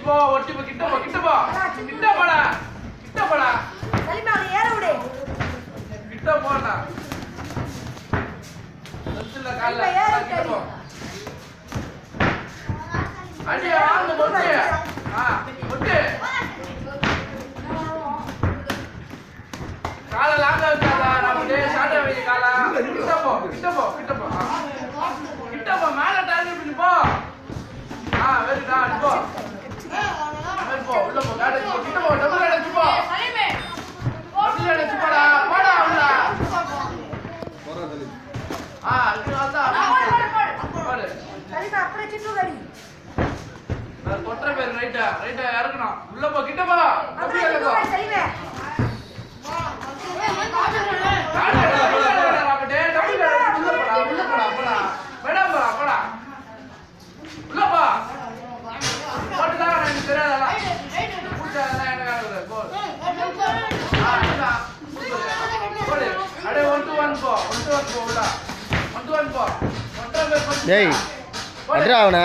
போ ஒட்டி போ கிட்ட போ கிட்ட போ கிட்ட போடா சலிமா அவனை ஏற விடு கிட்ட போடா நெஞ்சில கால்ல கிட்ட போ அடி வாங்க ஒட்டி ஒட்டி கால லாங்க வைக்காதா நம்ம ஷார்ட்டா வை கால கிட்ட போ மேல டார்கெட் பண்ணி போ வெரிடா போ உள்ள போ காடை போ கிட்ட போ டபுள் அடிச்சு போ சலீமே டபுள் அடிச்சு போடா உள்ள போறா சலீம் இது வந்தா போடு சலீமா அப்படியே சிட்டு கடி நான் கொட்ற பேர் ரைட்டா இறங்கணும் உள்ள போ கிட்ட போ அப்படியே சிட்டு கடி சலீமே டேய் அட்ரா அவனா